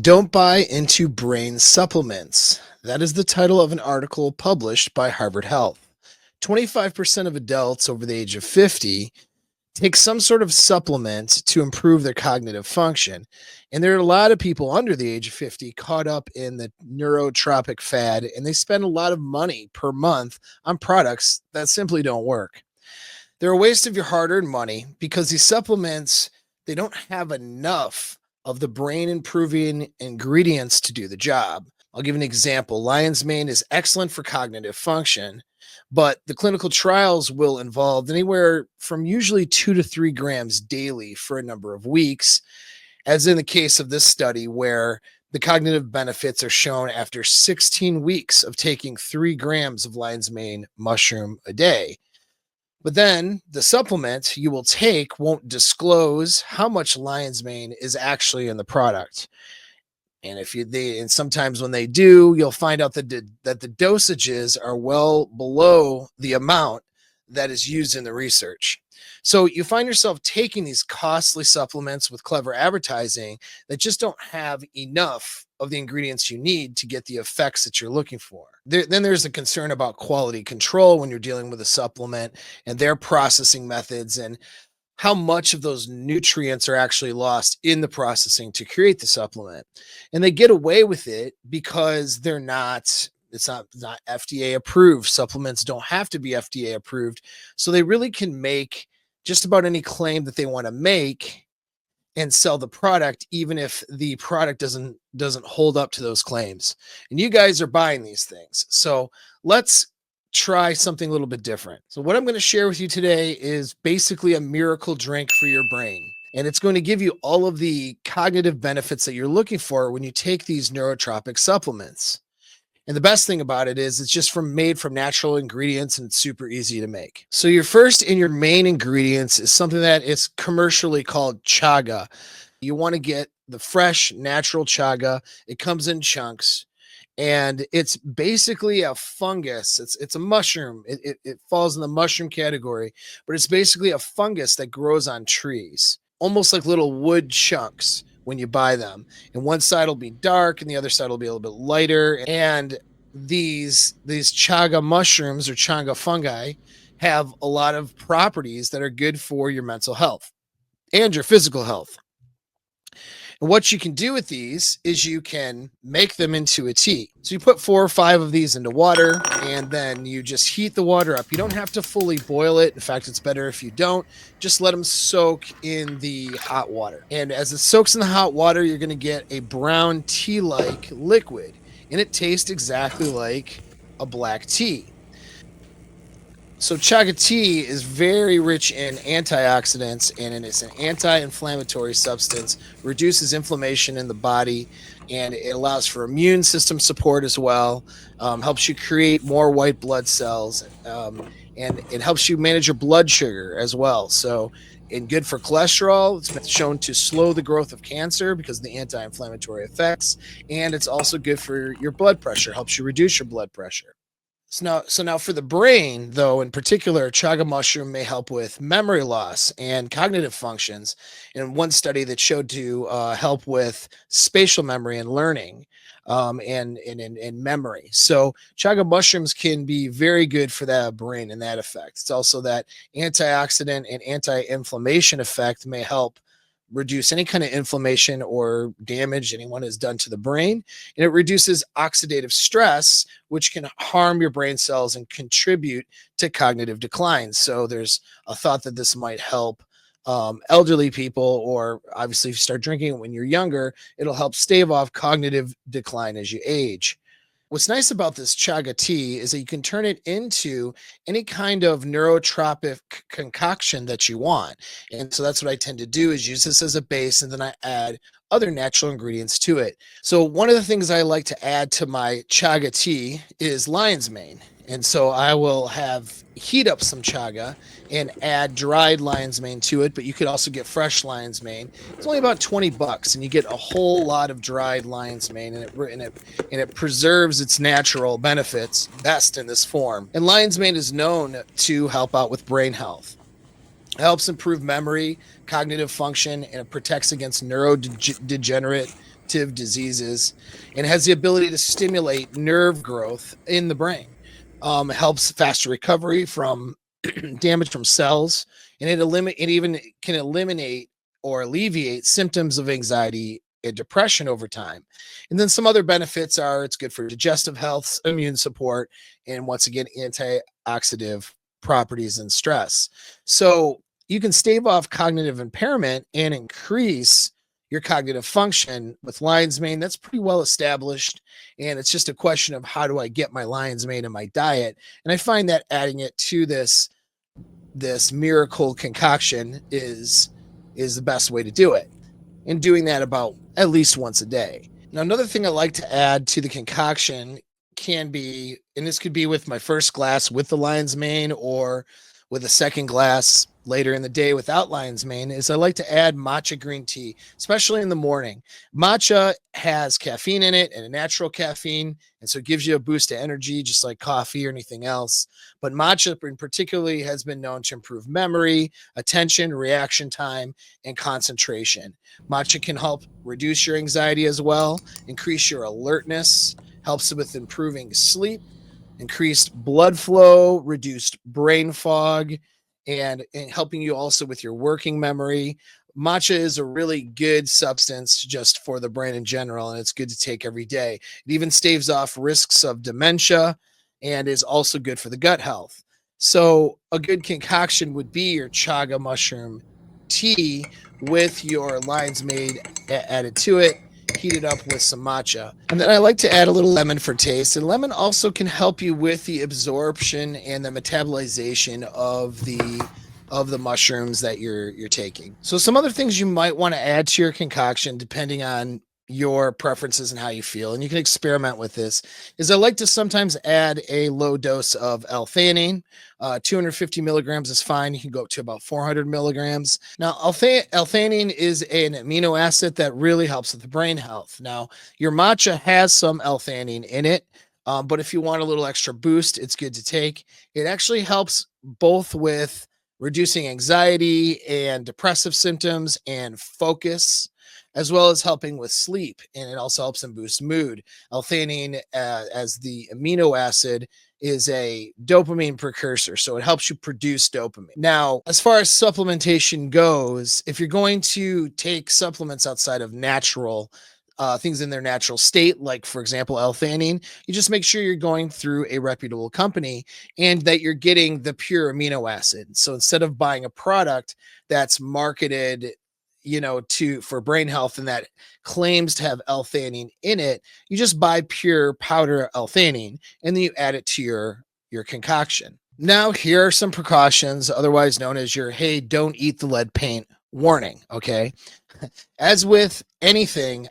Don't buy into brain supplements. That is the title of an article published by Harvard Health. 25% of adults over the age of 50 take some sort of supplement to improve their cognitive function. And there are a lot of people under the age of 50 caught up in the neurotropic fad, and they spend a lot of money per month on products that simply don't work. They're a waste of your hard-earned money because these supplements, they don't have enough of the brain improving ingredients to do the job. I'll give an example. Lion's mane is excellent for cognitive function, but the clinical trials will involve anywhere from usually 2 to 3 grams daily for a number of weeks, as in the case of this study where the cognitive benefits are shown after 16 weeks of taking 3 grams of lion's mane mushroom a day. But then the supplement you will take won't disclose how much lion's mane is actually in the product. And if you they and sometimes when they do, you'll find out that the dosages are well below the amount that is used in the research. So you find yourself taking these costly supplements with clever advertising that just don't have enough of the ingredients you need to get the effects that you're looking for. Then there's a concern about quality control when you're dealing with a supplement and their processing methods and how much of those nutrients are actually lost in the processing to create the supplement. And they get away with it because it's not FDA approved. Supplements don't have to be FDA approved. So they really can make just about any claim that they want to make and sell the product even if the product doesn't hold up to those claims. And you guys are buying these things. So let's try something a little bit different. So what I'm going to share with you today is basically a miracle drink for your brain. And it's going to give you all of the cognitive benefits that you're looking for when you take these neurotropic supplements. And the best thing about it is it's just made from natural ingredients and it's super easy to make. So your first and your main ingredients is something that is commercially called chaga. You want to get the fresh natural chaga. It comes in chunks and it's basically a fungus. It's a mushroom. It falls in the mushroom category, but it's basically a fungus that grows on trees, almost like little wood chunks when you buy them. And one side will be dark and the other side will be a little bit lighter. And these chaga mushrooms or chaga fungi have a lot of properties that are good for your mental health and your physical health. And what you can do with these is you can make them into a tea. So you put 4 or 5 of these into water and then you just heat the water up. You don't have to fully boil it. In fact, it's better if you don't. Just let them soak in the hot water. And as it soaks in the hot water, you're going to get a brown tea-like liquid. And it tastes exactly like a black tea. So chaga tea is very rich in antioxidants and it's an anti-inflammatory substance, reduces inflammation in the body, and it allows for immune system support as well. Helps you create more white blood cells, and it helps you manage your blood sugar as well. So, and good for cholesterol. It's been shown to slow the growth of cancer because of the anti-inflammatory effects, and it's also good for your blood pressure. Helps you reduce your blood pressure. So now for the brain, though, in particular, chaga mushroom may help with memory loss and cognitive functions. In one study that showed to help with spatial memory and learning, and memory. So chaga mushrooms can be very good for that brain and that effect. It's also that antioxidant and anti-inflammation effect may help reduce any kind of inflammation or damage anyone has done to the brain. And it reduces oxidative stress, which can harm your brain cells and contribute to cognitive decline. So there's a thought that this might help elderly people, or obviously if you start drinking it when you're younger, it'll help stave off cognitive decline as you age. What's nice about this chaga tea is that you can turn it into any kind of neurotropic concoction that you want. And so that's what I tend to do is use this as a base and then I add other natural ingredients to it. So one of the things I like to add to my chaga tea is lion's mane. And so I will heat up some chaga and add dried lion's mane to it, but you could also get fresh lion's mane. It's only about $20 and you get a whole lot of dried lion's mane, and it preserves its natural benefits best in this form. And lion's mane is known to help out with brain health. It helps improve memory, cognitive function, and it protects against neurodegenerate diseases and has the ability to stimulate nerve growth in the brain. Helps faster recovery from damage from cells, and it even can eliminate or alleviate symptoms of anxiety and depression over time. And then some other benefits are it's good for digestive health, immune support, and once again, antioxidant properties and stress. So you can stave off cognitive impairment and increase your cognitive function with lion's mane. That's pretty well established. And it's just a question of how do I get my lion's mane in my diet? And I find that adding it to this miracle concoction is the best way to do it, and doing that about at least once a day. Now, another thing I like to add to the concoction can be, and this could be with my first glass with the lion's mane or with a second glass later in the day without lion's mane, is I like to add matcha green tea, especially in the morning. Matcha has caffeine in it and a natural caffeine, and so it gives you a boost of energy just like coffee or anything else. But matcha in particularly has been known to improve memory, attention, reaction time, and concentration. Matcha can help reduce your anxiety as well, increase your alertness, helps with improving sleep, increased blood flow, reduced brain fog, and helping you also with your working memory. Matcha is a really good substance just for the brain in general, and it's good to take every day. It even staves off risks of dementia and is also good for the gut health. So, a good concoction would be your chaga mushroom tea with your lion's mane added to it, heated up with some matcha. And then I like to add a little lemon for taste. And lemon also can help you with the absorption and the metabolization of the mushrooms that you're taking. So some other things you might want to add to your concoction depending on your preferences and how you feel, and you can experiment with this, is I like to sometimes add a low dose of L-theanine. 250 milligrams is fine. You can go up to about 400 milligrams. Now, L-theanine is an amino acid that really helps with the brain health. Now, your matcha has some L-theanine in it, but if you want a little extra boost, it's good to take. It actually helps both with reducing anxiety and depressive symptoms and focus, as well as helping with sleep. And it also helps them boost mood. L-theanine, as the amino acid, is a dopamine precursor, so it helps you produce dopamine. Now, as far as supplementation goes, if you're going to take supplements outside of natural things in their natural state, like for example L-theanine, you just make sure you're going through a reputable company and that you're getting the pure amino acid. So instead of buying a product that's marketed for brain health and that claims to have L-theanine in it, you just buy pure powder L-theanine and then you add it to your concoction. Now, here are some precautions, otherwise known as your hey, don't eat the lead paint warning. Okay. As with anything,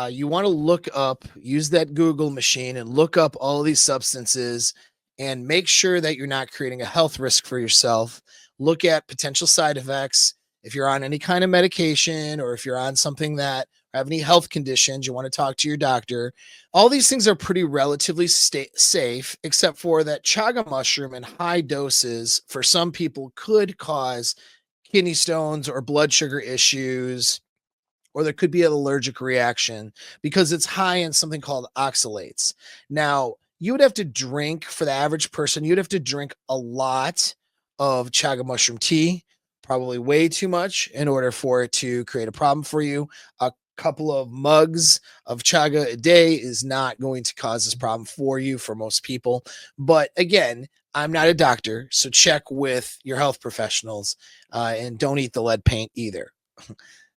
you want to use that Google machine and look up all these substances and make sure that you're not creating a health risk for yourself. Look at potential side effects. If you're on any kind of medication or if you're on something that have any health conditions, you want to talk to your doctor. All these things are pretty relatively safe, except for that chaga mushroom in high doses for some people could cause kidney stones or blood sugar issues, or there could be an allergic reaction because it's high in something called oxalates. Now, you would have to drink, for the average person, you'd have to drink a lot of chaga mushroom tea, probably way too much in order for it to create a problem for you. A couple of mugs of chaga a day is not going to cause this problem for you for most people. But again, I'm not a doctor, so check with your health professionals and don't eat the lead paint either.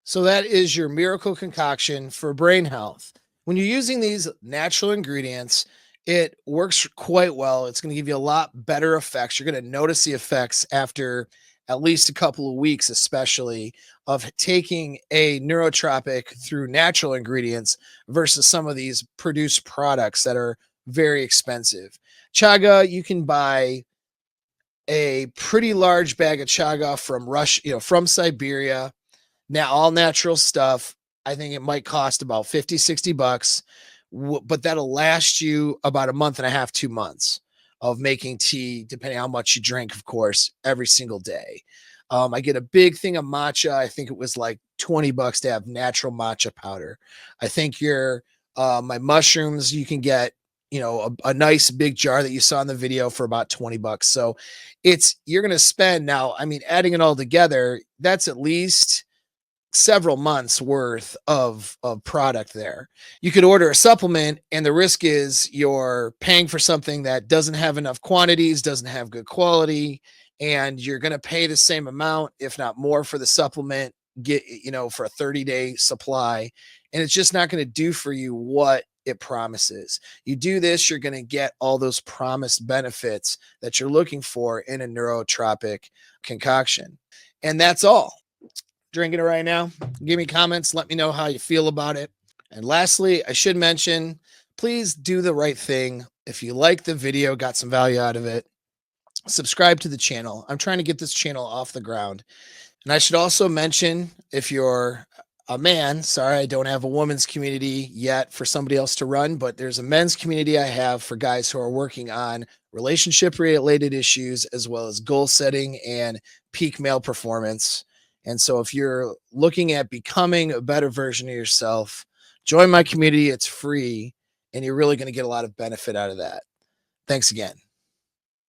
So that is your miracle concoction for brain health. When you're using these natural ingredients, it works quite well. It's going to give you a lot better effects. You're going to notice the effects after at least a couple of weeks, especially of taking a neurotropic through natural ingredients versus some of these produced products that are very expensive. Chaga, you can buy a pretty large bag of chaga from Russia, from Siberia. Now, all natural stuff. I think it might cost about 50, $60, but that'll last you about a month and a half, 2 months of making tea, depending on how much you drink, of course, every single day. I get a big thing of matcha. I think it was like 20 bucks to have natural matcha powder. I think your my mushrooms you can get, a nice big jar that you saw in the video for about 20 bucks. So you're going to spend now, I mean, adding it all together, that's at least several months worth of product there. You could order a supplement and the risk is you're paying for something that doesn't have enough quantities, doesn't have good quality, and you're going to pay the same amount if not more for the supplement for a 30-day supply, and it's just not going to do for you what it promises. You do this, you're going to get all those promised benefits that you're looking for in a neurotropic concoction. And that's all. Drinking it right now. Give me comments. Let me know how you feel about it. And lastly, I should mention, please do the right thing. If you like the video, got some value out of it, subscribe to the channel. I'm trying to get this channel off the ground. And I should also mention, if you're a man, sorry, I don't have a women's community yet for somebody else to run, but there's a men's community I have for guys who are working on relationship related issues, as well as goal setting and peak male performance. And so if you're looking at becoming a better version of yourself, join my community. It's free, and you're really going to get a lot of benefit out of that. Thanks again.